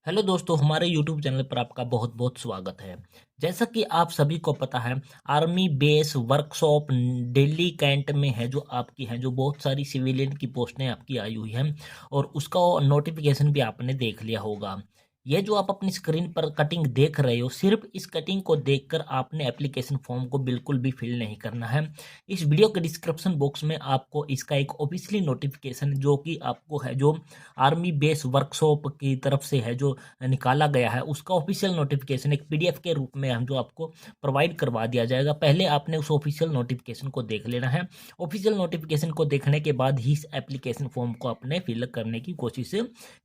Hello दोस्तों, हमारे YouTube channel पर आपका बहुत बहुत स्वागत है। जैसा कि आप सभी को पता है, army base workshop Delhi cantt में है जो आपकी है, जो बहुत सारी सिविलियन की पोस्टें आपकी आई हुई हैं और उसका नोटिफिकेशन भी आपने देख लिया होगा। ये जो आप अपनी स्क्रीन पर कटिंग देख रहे हो, सिर्फ इस कटिंग को देखकर आपने एप्लीकेशन फॉर्म को बिल्कुल भी फिल नहीं करना है। इस वीडियो के डिस्क्रिप्शन बॉक्स में आपको इसका एक ऑफिशियली नोटिफिकेशन जो कि आपको है, जो आर्मी बेस वर्कशॉप की तरफ से है, जो निकाला गया है, उसका ऑफिशियल नोटिफिकेशन एक पीडीएफ के रूप में हम जो आपको प्रोवाइड करवा दिया जाएगा। पहले आपने उस ऑफिशियल नोटिफिकेशन को देख लेना है। ऑफिशियल नोटिफिकेशन को देखने के बाद ही इस एप्लीकेशन फॉर्म को आपने फिल करने की कोशिश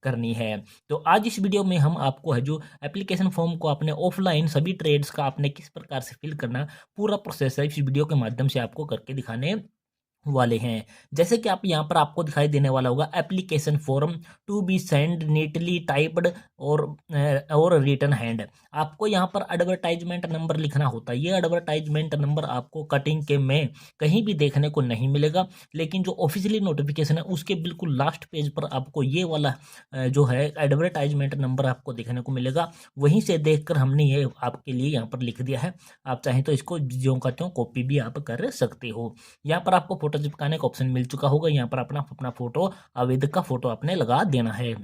करनी है। तो आज इस वीडियो में हम आपको है, जो एप्लीकेशन फॉर्म को आपने ऑफलाइन सभी ट्रेड्स का आपने किस प्रकार से फिल करना, पूरा प्रोसेस है इस वीडियो के माध्यम से आपको करके दिखाने वाले हैं। जैसे कि आप यहाँ पर आपको दिखाई देने वाला होगा application form to be send neatly typed और रिटन हैंड। आपको यहाँ पर एडवर्टाइजमेंट नंबर लिखना होता है। ये एडवर्टाइजमेंट नंबर आपको कटिंग के में कहीं भी देखने को नहीं मिलेगा, लेकिन जो ऑफिशियली नोटिफिकेशन है उसके बिल्कुल लास्ट पेज पर आपको ये वाला जो है एडवर्टाइजमेंट नंबर आपको देखने को मिलेगा। वहीं से देखकर हमने ये आपके लिए यहाँ पर लिख दिया है। आप चाहें तो इसको ज्यों का त्यों कॉपी भी आप कर सकते हो। यहाँ पर आपको फोटो चिपकाने का ऑप्शन मिल चुका होगा। यहाँ पर अपना अपना फोटो, आवेदक का फोटो आपने लगा देना है।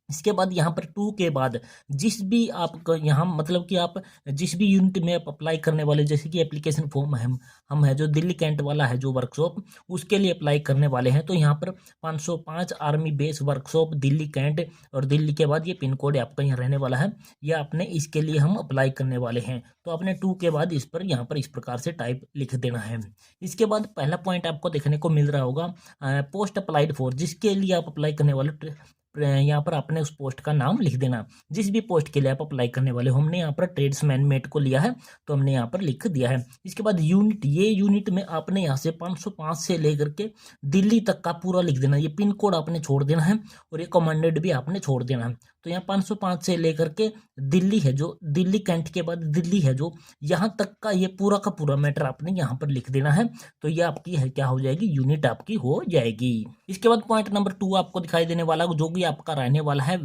इसके बाद यहाँ पर टू के बाद जिस भी आप यहाँ मतलब कि आप जिस भी यूनिट में आप अप्लाई करने वाले, जैसे कि एप्लीकेशन फॉर्म हम है जो दिल्ली कैंट वाला है जो वर्कशॉप, उसके लिए अप्लाई करने वाले हैं। तो यहाँ पर 505 army base workshop Delhi cantt और दिल्ली के बाद ये पिन कोड आपका यहाँ रहने वाला है। ये आपने इसके लिए हम अप्लाई करने वाले हैं। तो आपने टू के बाद इस पर यहाँ पर इस प्रकार से टाइप लिख देना है। इसके बाद पहला पॉइंट आपको देखने को मिल रहा होगा पोस्ट अप्लाइड फॉर, जिसके लिए आप अप्लाई करने वाले यहाँ पर आपने उस पोस्ट का नाम लिख देना। जिस भी पोस्ट के लिए आप अप्लाई करने वाले हो, हमने यहाँ पर ट्रेड्समैन मेट को लिया है तो हमने यहाँ पर लिख दिया है। इसके बाद यूनिट, ये यूनिट में आपने यहाँ से 505 से लेकर के दिल्ली तक का पूरा लिख देना। ये पिन कोड आपने छोड़ देना है और ये कमांडेड भी आपने छोड़ देना है। तो यहाँ 505 से लेकर के दिल्ली है, जो दिल्ली कैंट के बाद दिल्ली है जो, यहाँ तक का ये पूरा का पूरा मैटर आपने यहाँ पर लिख देना है। तो ये आपकी है क्या हो जाएगी, यूनिट आपकी हो जाएगी। इसके बाद पॉइंट नंबर 2 आपको दिखाई देने वाला जो कि आपका रहने वाला है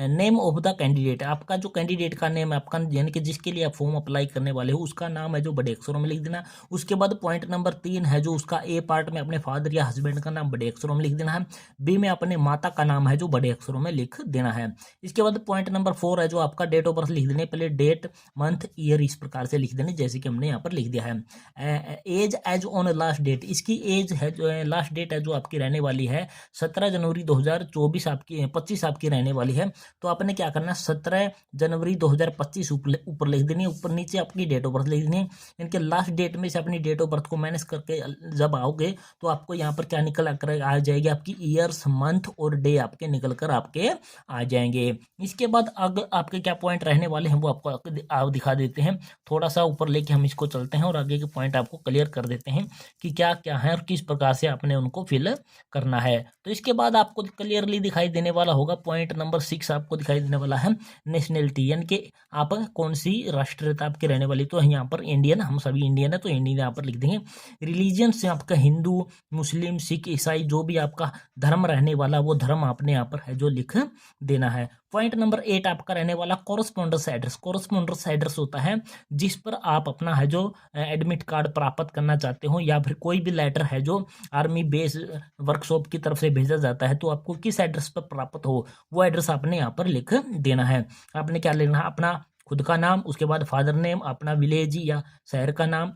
नेम ऑफ द कैंडिडेट। आपका जो कैंडिडेट का नेम है, आपका यानी कि जिसके लिए आप फॉर्म अप्लाई करने वाले हो, उसका नाम है जो बड़े अक्षरों में लिख देना। उसके बाद पॉइंट नंबर 3 है जो उसका ए पार्ट में अपने फादर या हस्बैंड का नाम बड़े अक्षरों में लिख देना है। बी में अपने माता का नाम है जो बड़े अक्षरों में लिख देना है। इसके बाद पॉइंट नंबर 4 है जो आपका डेट ऑफ बर्थ लिख देने, पहले डेट मंथ ईयर इस प्रकार से लिख देने जैसे कि हमने यहाँ पर लिख दिया है। Age age on last date, इसकी एज है जो लास्ट डेट है जो आपकी रहने वाली है 17 जनवरी 2024 आपकी 25 आपकी रहने वाली है। तो आपने क्या करना है, 17 जनवरी 2025 ऊपर लिख देनी है, ऊपर नीचे आपकी डेट ऑफ बर्थ लिख देनी है। इनके लास्ट डेट में से अपनी डेट ऑफ बर्थ को माइनस करके जब आओगे तो आपको यहाँ पर क्या निकल कर आ जाएगी, आपकी ईयर्स मंथ और डे आपके निकल कर आपके आ जाएंगे। इसके बाद अगर आपके क्या पॉइंट रहने वाले हैं वो आपको आप दिखा देते हैं। थोड़ा सा ऊपर लेके हम इसको चलते हैं और आगे के पॉइंट आपको क्लियर कर देते हैं कि क्या क्या है और किस प्रकार से आपने उनको फिल करना है। तो इसके बाद आपको क्लियरली दिखाई देने वाला होगा पॉइंट नंबर 6 आपको दिखाई देने वाला है नेशनलिटी, यानी कि आप कौन सी राष्ट्रीयता आपके रहने वाली। तो यहाँ पर इंडियन, हम सभी इंडियन है तो इंडियन यहाँ पर लिख देंगे। रिलीजन से आपका हिंदू, मुस्लिम, सिख, ईसाई, जो भी आपका धर्म रहने वाला वो धर्म आपने यहाँ पर है जो लिख देना है। पॉइंट नंबर 8 आपका रहने वाला कॉरेस्पॉन्डेंस एड्रेस। कॉरेस्पॉन्डेंस एड्रेस होता है जिस पर आप अपना है जो एडमिट कार्ड प्राप्त करना चाहते हो या फिर कोई भी लेटर है जो आर्मी बेस वर्कशॉप की तरफ से भेजा जाता है, तो आपको किस एड्रेस पर प्राप्त हो वो एड्रेस आपने यहाँ पर लिख देना है। आपने क्या लिखना है, अपना खुद का नाम, उसके बाद फादर नेम, अपना विलेज या शहर का नाम।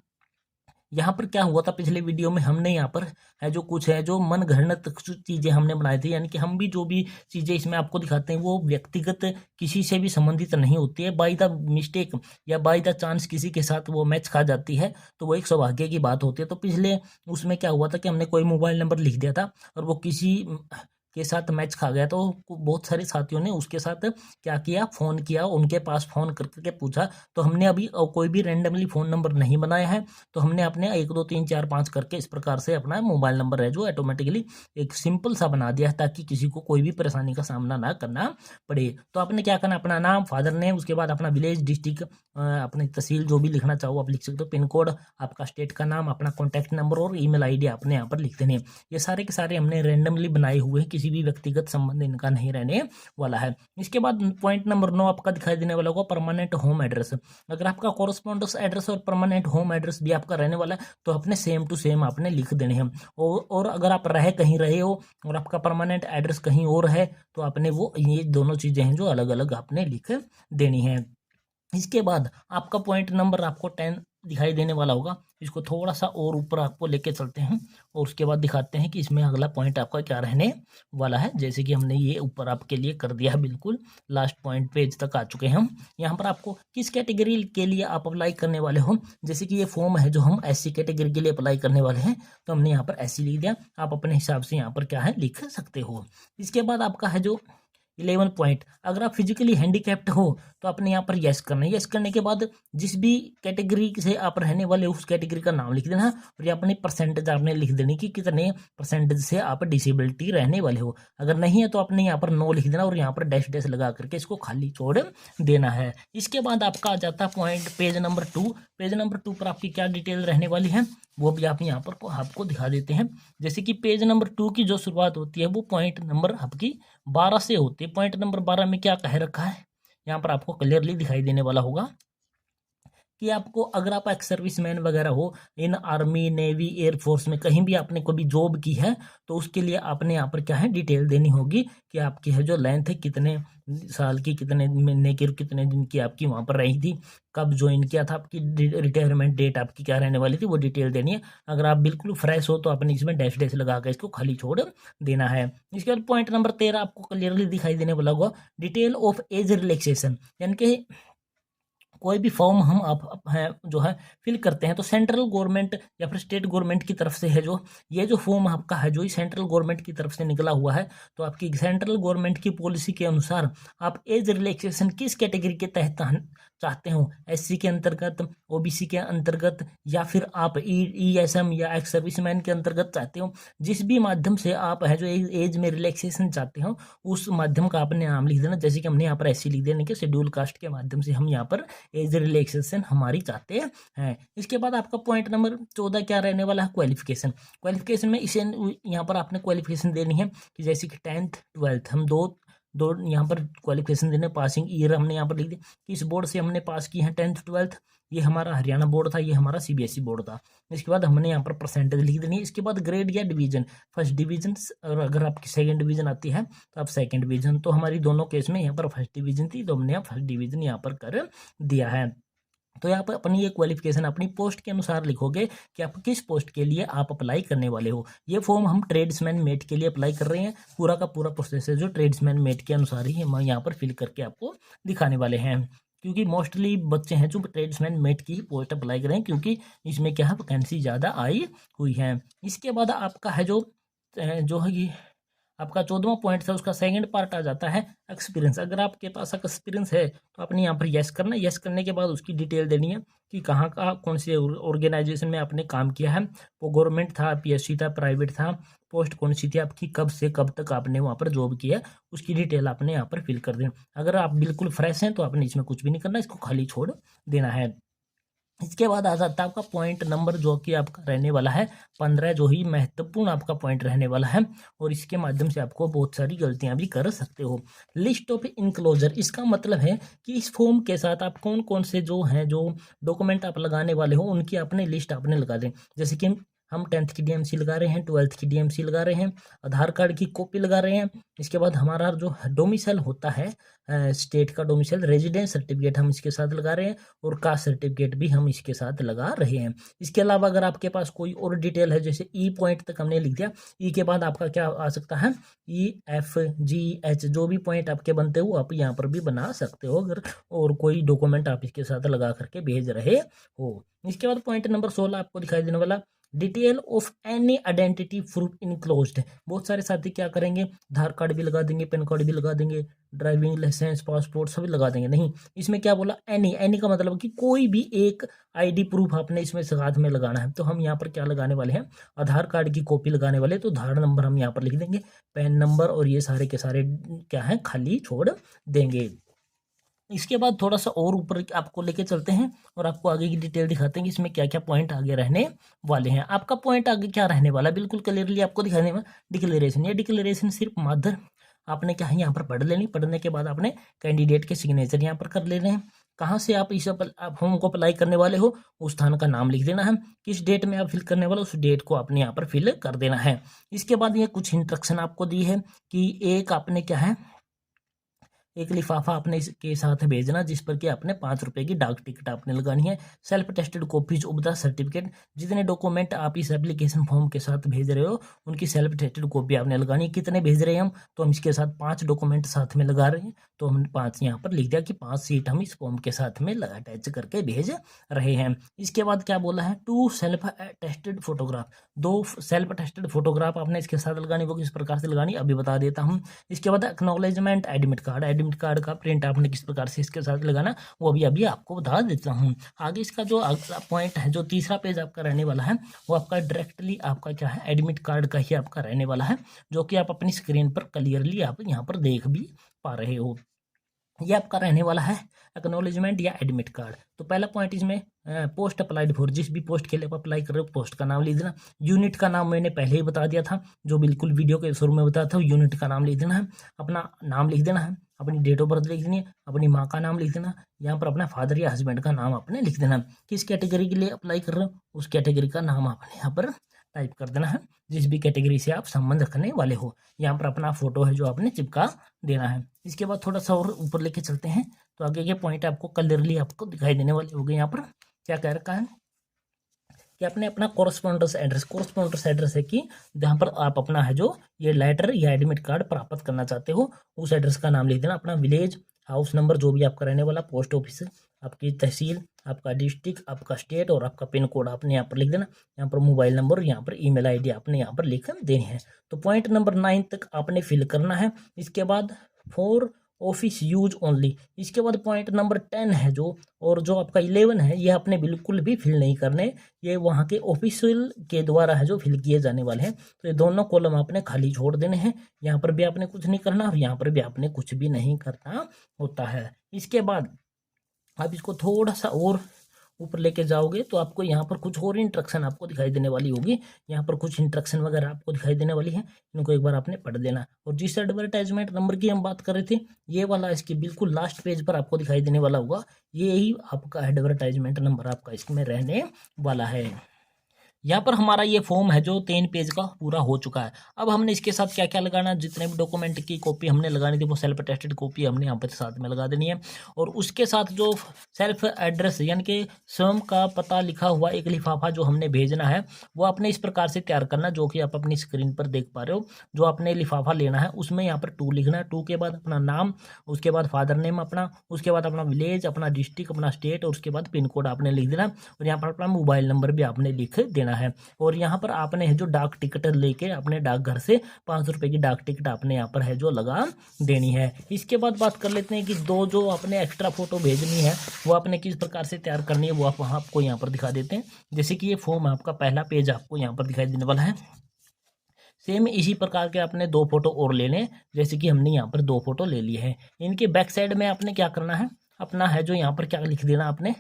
यहाँ पर क्या हुआ था, पिछले वीडियो में हमने यहाँ पर है जो कुछ है जो मन घड़त चीज़ें हमने बनाई थी, यानी कि हम भी जो भी चीज़ें इसमें आपको दिखाते हैं वो व्यक्तिगत किसी से भी संबंधित नहीं होती है। बाई द मिस्टेक या बाई द चांस किसी के साथ वो मैच खा जाती है तो वो एक सौभाग्य की बात होती है। तो पिछले उसमें क्या हुआ था कि हमने कोई मोबाइल नंबर लिख दिया था और वो किसी के साथ मैच खा गया, तो बहुत सारे साथियों ने उसके साथ क्या किया, फ़ोन किया, उनके पास फ़ोन करके पूछा। तो हमने अभी कोई भी रैंडमली फ़ोन नंबर नहीं बनाया है, तो हमने अपने 1 2 3 4 5 करके इस प्रकार से अपना मोबाइल नंबर है जो ऑटोमेटिकली एक सिंपल सा बना दिया है ताकि किसी को कोई भी परेशानी का सामना ना करना पड़े। तो आपने क्या करना, अपना नाम, फादर नेम, उसके बाद अपना विलेज, डिस्ट्रिक्ट, अपनी तहसील जो भी लिखना चाहो आप लिख सकते हो, पिन कोड, आपका स्टेट का नाम, अपना कॉन्टैक्ट नंबर और ईमेल आईडी आपने यहाँ पर लिख देने। ये सारे के सारे हमने रैंडमली बनाए हुए हैं, किसी किसी भी व्यक्तिगत संबंध इनका नहीं रहने वाला है। इसके बाद पॉइंट नंबर 9 आपका दिखाई देने वाला होगा परमानेंट होम एड्रेस। अगर आपका कॉरेस्पॉन्डेंस एड्रेस और परमानेंट होम एड्रेस भी आपका रहने वाला है तो अपने सेम टू सेम आपने लिख देने हैं। और अगर आप कहीं रहे हो और आपका परमानेंट एड्रेस कहीं और है तो आपने वो ये दोनों चीज़ें हैं जो अलग अलग आपने लिख देनी है। इसके बाद आपका पॉइंट नंबर आपको 10 दिखाई देने वाला होगा। इसको थोड़ा सा और ऊपर आपको लेके चलते हैं और उसके बाद दिखाते हैं कि इसमें अगला पॉइंट आपका क्या रहने वाला है। जैसे कि हमने ये ऊपर आपके लिए कर दिया है, बिल्कुल लास्ट पॉइंट पेज तक आ चुके हैं हम। यहाँ पर आपको किस कैटेगरी के लिए आप अप्लाई करने वाले हो, जैसे कि ये फॉर्म है जो हम SC कैटेगरी के लिए अप्लाई करने वाले हैं तो हमने यहाँ पर SC लिख दिया। आप अपने हिसाब से यहाँ पर क्या है लिख सकते हो। इसके बाद आपका है जो 11 पॉइंट, अगर आप फिजिकली हैंडीकैप्ड हो तो आपने यहाँ पर यस करना है। यस करने के बाद जिस भी कैटेगरी से आप रहने वाले उस कैटेगरी का नाम लिख देना और ये अपनी परसेंटेज आपने लिख देनी कि कितने परसेंटेज से आप डिसेबिलिटी रहने वाले हो। अगर नहीं है तो आपने यहाँ पर नो लिख देना और यहाँ पर डैश डैश लगा करके इसको खाली छोड़ देना है। इसके बाद आपका आ जाता है point page number 2। Page number 2 पर आपकी क्या डिटेल रहने वाली है वो भी आप यहाँ पर आपको दिखा देते हैं। जैसे कि पेज नंबर 2 की जो शुरुआत होती है वो पॉइंट नंबर आपकी 12 से होती है। पॉइंट नंबर 12 में क्या कह रखा है यहाँ पर आपको क्लियरली दिखाई देने वाला होगा कि आपको अगर आप एक्स सर्विसमैन वगैरह हो इन आर्मी नेवी एयरफोर्स में कहीं भी आपने कभी जॉब की है तो उसके लिए आपने यहाँ पर क्या है डिटेल देनी होगी कि आपकी है जो लेंथ है कितने साल की, कितने महीने की, कितने दिन की आपकी वहाँ पर रही थी, कब ज्वाइन किया था, आपकी रिटायरमेंट डेट आपकी क्या रहने वाली थी वो डिटेल देनी है। अगर आप बिल्कुल फ्रेश हो तो आपने इसमें डैश डैश लगा कर इसको खाली छोड़ देना है। इसके बाद पॉइंट नंबर 13 आपको क्लियरली दिखाई देने वाला होगा डिटेल ऑफ एज रिलैक्सेशन, यानी कि कोई भी फॉर्म हम आप है जो है फिल करते हैं तो सेंट्रल गवर्नमेंट या फिर स्टेट गवर्नमेंट की तरफ से है जो ये जो फॉर्म आपका है जो सेंट्रल गवर्नमेंट की तरफ से निकला हुआ है तो आपकी सेंट्रल गवर्नमेंट की पॉलिसी के अनुसार आप एज रिलैक्सेशन किस कैटेगरी के तहत चाहते हो, SC के अंतर्गत, OBC के अंतर्गत या फिर आप ESM या एक्स सर्विसमैन के अंतर्गत चाहते हो, जिस भी माध्यम से आप है जो एज में रिलैक्सेशन चाहते हो उस माध्यम का आपने नाम लिख देना। जैसे कि हमने यहाँ पर SC लिख देने के शेड्यूल कास्ट के माध्यम से हम यहाँ पर एज रिलैक्सेशन हमारी चाहते हैं। इसके बाद आपका पॉइंट नंबर 14 क्या रहने वाला है क्वालिफिकेशन। क्वालिफिकेशन में इसे यहाँ पर आपने क्वालिफिकेशन देनी है कि जैसे कि 10th 12th हम दो यहाँ पर क्वालिफिकेशन देने। पासिंग ईयर हमने यहाँ पर लिख दिया कि इस बोर्ड से हमने पास की है 10th 12th, ये हमारा हरियाणा बोर्ड था, ये हमारा CBSE बोर्ड था। इसके बाद हमने यहाँ पर परसेंटेज लिख देनी है। इसके बाद ग्रेड या डिवीजन, फर्स्ट डिवीजन और अगर आपकी सेकंड डिवीजन आती है तो आप सेकंड डिवीजन, तो हमारी दोनों केस में यहाँ पर फर्स्ट डिवीजन थी तो हमने यहाँ फर्स्ट डिवीजन यहाँ पर कर दिया है। तो यहाँ पर अपनी ये क्वालिफिकेशन अपनी पोस्ट के अनुसार लिखोगे कि आप किस पोस्ट के लिए आप अप्लाई करने वाले हो। ये फॉर्म हम ट्रेड्समैन मेट के लिए अप्लाई कर रहे हैं, पूरा का पूरा प्रोसेस है जो ट्रेड्समैन मेट के अनुसार ही हम यहाँ पर फिल करके आपको दिखाने वाले हैं, क्योंकि मोस्टली बच्चे हैं जो ट्रेड्समैन मेट की ही पोस्ट अप्लाई करें क्योंकि इसमें क्या है वैकेंसी ज़्यादा आई हुई है। इसके बाद आपका है जो है ये आपका 14वां पॉइंट था उसका सेकंड पार्ट आ जाता है एक्सपीरियंस। अगर आपके पास एक्सपीरियंस है तो आपने यहाँ पर यस करना है। यस करने के बाद उसकी डिटेल देनी है कि कहाँ का कौन से ऑर्गेनाइजेशन में आपने काम किया है, वो गवर्नमेंट था, PSC था, प्राइवेट था, पोस्ट कौन सी थी आपकी, कब से कब तक आपने वहाँ पर जॉब किया, उसकी डिटेल आपने यहाँ पर फिल कर देना। अगर आप बिल्कुल फ्रेश हैं तो आपने इसमें कुछ भी नहीं करना, इसको खाली छोड़ देना है। इसके बाद आ जाता है आपका पॉइंट नंबर जो कि आपका रहने वाला है 15, जो ही महत्वपूर्ण आपका पॉइंट रहने वाला है और इसके माध्यम से आपको बहुत सारी गलतियां भी कर सकते हो। लिस्ट ऑफ इनक्लोजर, इसका मतलब है कि इस फॉर्म के साथ आप कौन कौन से जो हैं जो डॉक्यूमेंट आप लगाने वाले हो उनकी अपने लिस्ट आपने लगा दें। जैसे कि हम 10th की DMC लगा रहे हैं, 12th की DMC लगा रहे हैं, आधार कार्ड की कॉपी लगा रहे हैं। इसके बाद हमारा जो डोमिसाइल होता है स्टेट का डोमिसाइल, रेजिडेंस सर्टिफिकेट हम इसके साथ लगा रहे हैं और कास्ट सर्टिफिकेट भी हम इसके साथ लगा रहे हैं। इसके अलावा अगर आपके पास कोई और डिटेल है जैसे E पॉइंट तक हमने लिख दिया, E के बाद आपका क्या आ सकता है EFGH, जो भी पॉइंट आपके बनते हो आप यहाँ पर भी बना सकते हो अगर और कोई डॉक्यूमेंट आप इसके साथ लगा करके भेज रहे हो। इसके बाद पॉइंट नंबर 16 आपको दिखाई देने वाला detail of any identity proof enclosed. बहुत सारे साथी क्या करेंगे आधार कार्ड भी लगा देंगे, पैन कार्ड भी लगा देंगे, ड्राइविंग लाइसेंस, पासपोर्ट सभी लगा देंगे। नहीं, इसमें क्या बोला एनी का मतलब कि कोई भी एक ID प्रूफ आपने इसमें साथ में लगाना है। तो हम यहाँ पर क्या लगाने वाले हैं, आधार कार्ड की कॉपी लगाने वाले, तो आधार नंबर हम यहाँ पर लिख देंगे, पैन नंबर और ये सारे के सारे क्या है खाली छोड़ देंगे। इसके बाद थोड़ा सा और ऊपर आपको लेके चलते हैं और आपको आगे की डिटेल दिखाते हैं कि इसमें क्या क्या पॉइंट आगे रहने वाले हैं। आपका पॉइंट आगे क्या रहने वाला है बिल्कुल क्लियरली आपको दिखाने में, डिक्लेरेशन। ये डिक्लेरेशन सिर्फ मात्र आपने क्या है यहाँ पर पढ़ लेनी, पढ़ने के बाद आपने कैंडिडेट के सिग्नेचर यहाँ पर कर लेने हैं। कहाँ से आप इस फॉर्म को अप्लाई करने वाले हो उस स्थान का नाम लिख देना है, किस डेट में आप फिल करने वाले उस डेट को आपने यहाँ पर फिल कर देना है। इसके बाद ये कुछ इंस्ट्रक्शन आपको दी है कि एक आपने क्या है एक लिफाफा आपने इसके साथ भेजना जिस पर कि आपने 5 रुपए की डाक टिकट आपने लगानी है। Self tested copies of the certificate, जितने डॉक्यूमेंट आप इस एप्लीकेशन फॉर्म के साथ भेज रहे हो उनकी सेल्फ टेस्टेड कॉपी आपने लगानी है। कितने भेज रहे हैं हम, तो हम इसके साथ 5 डॉक्यूमेंट साथ में लगा रहे हैं, तो हमने 5 यहाँ पर लिख दिया कि 5 सीट हम इस फॉर्म के साथ में अटैच करके भेज रहे हैं। इसके बाद क्या बोला है, 2 self tested photograph, 2 self tested photograph आपने इसके साथ लगानी, वो किस प्रकार से लगानी अभी बता देता हूँ। इसके बाद acknowledgement admit card, admit card का प्रिंट आपने किस प्रकार से इसके साथ लगाना वो अभी आपको बता देता हूँ। आगे इसका जो अगला पॉइंट है, जो तीसरा पेज आपका रहने वाला है वो आपका डायरेक्टली आपका क्या है एडमिट कार्ड का ही आपका रहने वाला है, जो कि आप अपनी स्क्रीन पर क्लियरली आप यहाँ पर देख भी पा रहे हो। ये आपका रहने वाला है एक्नॉलेजमेंट या एडमिट कार्ड। तो पहला पॉइंट इसमें पोस्ट अप्लाइड फॉर, जिस भी पोस्ट के लिए आप अप्लाई कर रहे हो पोस्ट का नाम लिख देना। यूनिट का नाम मैंने पहले ही बता दिया था, जो बिल्कुल वीडियो के शुरू में बताया था, यूनिट का नाम लिख देना है, अपना नाम लिख देना है, अपनी डेट ऑफ बर्थ लिख देनी है, अपनी माँ का नाम लिख देना, यहाँ पर अपना फादर या हस्बैंड का नाम आपने लिख देना। किस कैटेगरी के लिए अप्लाई कर रहे हो उस कैटेगरी का नाम आपने यहाँ पर टाइप कर देना है, जिस भी कैटेगरी से आप संबंध रखने वाले हो। यहाँ पर अपना फोटो है जो आपने चिपका देना है। इसके बाद थोड़ा सा और ऊपर लेके चलते हैं तो आगे के पॉइंट आपको क्लियरली आपको दिखाई देने वाले होंगे। यहाँ पर क्या कह रखा है कि आपने अपना कोरस्पोंडेंस एड्रेस है कि जहाँ पर आप अपना है जो ये लेटर या एडमिट कार्ड प्राप्त करना चाहते हो उस एड्रेस का नाम लिख देना, अपना विलेज, हाउस नंबर जो भी आपका रहने वाला, पोस्ट ऑफिस, आपकी तहसील, आपका डिस्ट्रिक्ट, आपका स्टेट और आपका पिन कोड आपने यहाँ पर लिख देना। यहाँ पर मोबाइल नंबर, यहाँ पर ईमेल आईडी आपने यहाँ पर लिख देनी है। तो पॉइंट नंबर 9 तक आपने फिल करना है। इसके बाद फॉर ऑफिस यूज ओनली, इसके बाद पॉइंट नंबर 10 है जो, और जो आपका 11 है ये आपने बिल्कुल भी फिल नहीं करने, ये वहाँ के ऑफिशियल के द्वारा है जो फिल किए जाने वाले हैं। तो ये दोनों कॉलम आपने खाली छोड़ देने हैं, यहाँ पर भी आपने कुछ नहीं करना और यहाँ पर भी आपने कुछ भी नहीं करना होता है। इसके बाद आप इसको थोड़ा सा और ऊपर लेके जाओगे तो आपको यहाँ पर कुछ और इंस्ट्रक्शन आपको दिखाई देने वाली होगी, यहाँ पर कुछ इंस्ट्रक्शन वगैरह आपको दिखाई देने वाली है, इनको एक बार आपने पढ़ देना। और जिस एडवर्टाइजमेंट नंबर की हम बात कर रहे थे ये वाला इसके बिल्कुल लास्ट पेज पर आपको दिखाई देने वाला होगा, ये ही आपका एडवर्टाइजमेंट नंबर आपका इसमें रहने वाला है। यहाँ पर हमारा ये फॉर्म है जो 3 पेज का पूरा हो चुका है। अब हमने इसके साथ क्या क्या लगाना, जितने भी डॉक्यूमेंट की कॉपी हमने लगानी थी वो सेल्फ अटेस्टेड कॉपी हमने यहाँ पर साथ में लगा देनी है। और उसके साथ जो सेल्फ एड्रेस यानी कि स्वयं का पता लिखा हुआ एक लिफाफा जो हमने भेजना है वो आपने इस प्रकार से तैयार करना, जो कि आप अपनी स्क्रीन पर देख पा रहे हो। जो आपने लिफाफा लेना है उसमें यहाँ पर 2 लिखना है, 2 के बाद अपना नाम, उसके बाद फादर नेम अपना, उसके बाद अपना विलेज, अपना डिस्ट्रिक्ट, अपना स्टेट और उसके बाद पिन कोड आपने लिख देना। और यहाँ पर अपना मोबाइल नंबर भी आपने लिख देना है। और यहाँ पर आपने जो डाक टिकट लेके अपने डाकघर से 5 रुपए की डाक टिकट आपने यहाँ पर है जो लगा देनी है। इसके बाद बात कर लेते हैं कि 2 जो आपने एक्स्ट्रा फोटो भेजनी है वो आपने किस प्रकार से तैयार करनी है वो आप वहाँ आपको यहाँ पर दिखा देते हैं। जैसे कि ये फॉर्म आपका पहला पेज आपको यहाँ पर दिखाई देने वाला है, सेम इसी प्रकार के आपने 2 फोटो और लेने, जैसे कि हमने यहाँ पर 2 फोटो ले लिए हैं। इनके बैक साइड में आपने क्या करना है, अपना है जो यहाँ पर क्या लिख देना आपने,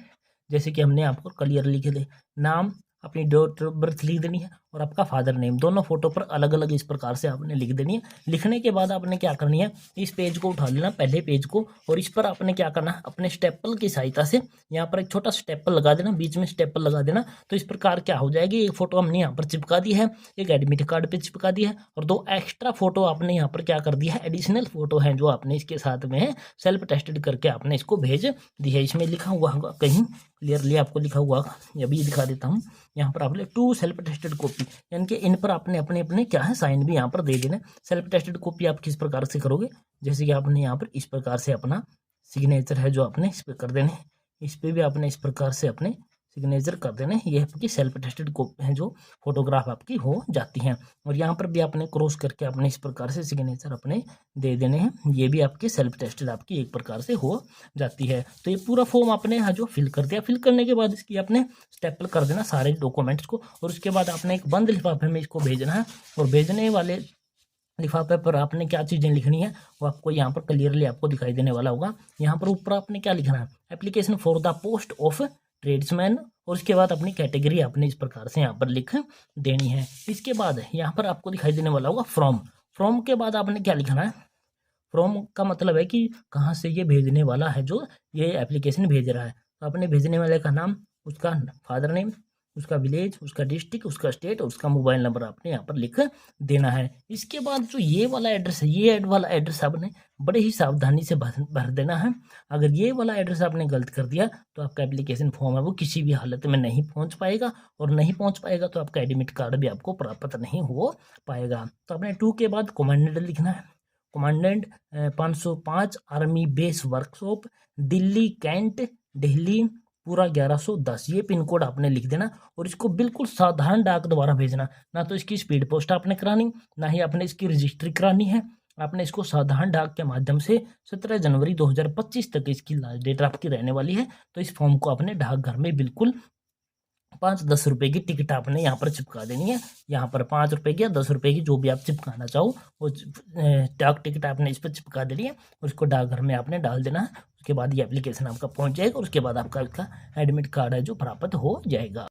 जैसे कि हमने आपको क्लियर लिख दे, नाम, अपनी डेट ऑफ बर्थ लिख देनी है और आपका फादर नेम, दोनों फोटो पर अलग अलग इस प्रकार से आपने लिख देनी है। लिखने के बाद आपने क्या करनी है, इस पेज को उठा लेना, पहले पेज को, और इस पर आपने क्या करना है, अपने स्टेपल की सहायता से यहाँ पर एक छोटा स्टेपल लगा देना, बीच में स्टेपल लगा देना। तो इस प्रकार क्या हो जाएगी, एक फोटो हमने यहाँ पर चिपका दी है, एक एडमिट कार्ड पे चिपका दी है, और 2 एक्स्ट्रा फोटो आपने यहाँ पर क्या कर दिया है, एडिशनल फोटो है जो आपने इसके साथ में सेल्फ टेस्टेड करके आपने इसको भेज दी है। इसमें लिखा हुआ होगा कहीं क्लियरली आपको लिखा हुआ होगा, अभी दिखा देता हूँ। यहाँ पर आपने 2 सेल्फ टेस्टेड कॉपी, यानी कि इन पर आपने अपने अपने क्या है साइन भी यहाँ पर दे देना। सेल्फ टेस्टेड कॉपी आप किस प्रकार से करोगे, जैसे कि आपने यहाँ पर इस प्रकार से अपना सिग्नेचर है जो आपने इस पर कर देने, इस पर भी आपने इस प्रकार से अपने सिग्नेचर कर देने। ये आपकी सेल्फ टेस्टेड कॉपी है जो फोटोग्राफ आपकी हो जाती हैं। और यहाँ पर भी आपने क्रॉस करके अपने इस प्रकार से सिग्नेचर अपने दे देने हैं, ये भी आपकी सेल्फ टेस्टेड आपकी एक प्रकार से हो जाती है। तो ये पूरा फॉर्म आपने जो फिल कर दिया, फिल करने के बाद इसकी आपने स्टेपल कर देना सारे डॉक्यूमेंट्स को, और उसके बाद आपने एक बंद लिफाफे में इसको भेजना है। और भेजने वाले लिफाफे पर आपने क्या चीज़ें लिखनी है वो आपको यहाँ पर क्लियरली आपको दिखाई देने वाला होगा। यहाँ पर ऊपर आपने क्या लिखना है, application for the post of tradesman, और उसके बाद अपनी कैटेगरी आपने इस प्रकार से यहाँ पर लिख देनी है। इसके बाद यहाँ पर आपको दिखाई देने वाला होगा फ्रॉम। फ्रॉम के बाद आपने क्या लिखना है, फ्रॉम का मतलब है कि कहाँ से ये भेजने वाला है, जो ये एप्लीकेशन भेज रहा है। तो अपने भेजने वाले का नाम, उसका फादर नेम, उसका विलेज, उसका डिस्ट्रिक्ट, उसका स्टेट और उसका मोबाइल नंबर आपने यहाँ पर लिख देना है। इसके बाद जो ये वाला एड्रेस है, ये वाला एड्रेस आपने बड़े ही सावधानी से भर देना है। अगर ये वाला एड्रेस आपने गलत कर दिया तो आपका एप्लीकेशन फॉर्म है वो किसी भी हालत में नहीं पहुँच पाएगा, और नहीं पहुँच पाएगा तो आपका एडमिट कार्ड भी आपको प्राप्त नहीं हो पाएगा। तो आपने 2 के बाद कमांडेंट लिखना है। Commandant 505 army base workshop, Delhi cantt, Delhi पूरा 1110, ये पिन कोड आपने लिख देना। और इसको बिल्कुल साधारण डाक द्वारा भेजना, ना तो इसकी स्पीड पोस्ट आपने करानी, ना ही आपने इसकी रजिस्ट्री करानी है। आपने इसको साधारण डाक के माध्यम से 17 जनवरी 2025 तक इसकी लास्ट डेट आपकी रहने वाली है। तो इस फॉर्म को अपने डाकघर में बिल्कुल 5-10 रुपए की टिकट आपने यहाँ पर चिपका देनी है। यहाँ पर 5 रुपए की या 10 रुपए की जो भी आप चिपकाना चाहो वो डाक टिकट आपने इस पर चिपका देनी है, उसको डाकघर में आपने डाल देना है। उसके बाद ये एप्लीकेशन आपका पहुँच जाएगा और उसके बाद आपका इसका एडमिट कार्ड है जो प्राप्त हो जाएगा।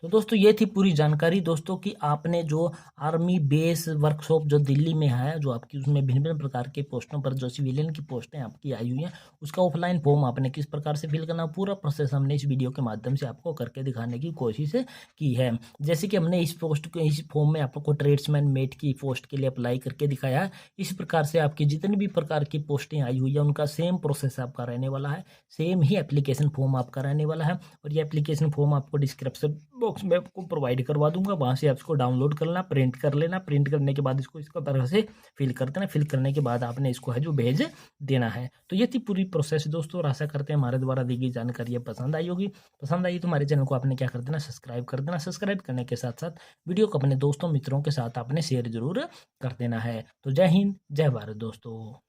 तो दोस्तों ये थी पूरी जानकारी दोस्तों कि आपने जो आर्मी बेस वर्कशॉप जो दिल्ली में है, जो आपकी उसमें भिन्न भिन्न प्रकार के पोस्टों पर जो सिविलियन की पोस्टें आपकी आई हुई हैं, उसका ऑफलाइन फॉर्म आपने किस प्रकार से फिल करना, पूरा प्रोसेस हमने इस वीडियो के माध्यम से आपको करके दिखाने की कोशिश की है। जैसे कि हमने इस फॉर्म में आपको ट्रेड्समैन मेट की पोस्ट के लिए अप्लाई करके दिखाया है, इस प्रकार से आपकी जितनी भी प्रकार की पोस्टें आई हुई है उनका सेम प्रोसेस आपका रहने वाला है, सेम ही एप्लीकेशन फॉर्म आपका रहने वाला है। और ये एप्लीकेशन फॉर्म आपको डिस्क्रिप्शन बॉक्स में आपको प्रोवाइड करवा दूंगा, वहाँ से आप इसको डाउनलोड कर लेना, प्रिंट कर लेना। प्रिंट करने के बाद इसको इसका तरह से फिल कर देना। फिल करने के बाद आपने इसको है जो भेज देना है। तो ये थी पूरी प्रोसेस दोस्तों, और आशा करते हैं हमारे द्वारा दी गई जानकारी ये पसंद आई होगी। पसंद आई तो हमारे चैनल को आपने क्या कर देना, सब्सक्राइब कर देना। सब्सक्राइब करने के साथ साथ वीडियो को अपने दोस्तों मित्रों के साथ आपने शेयर जरूर कर देना है। तो जय हिंद, जय भारत दोस्तों।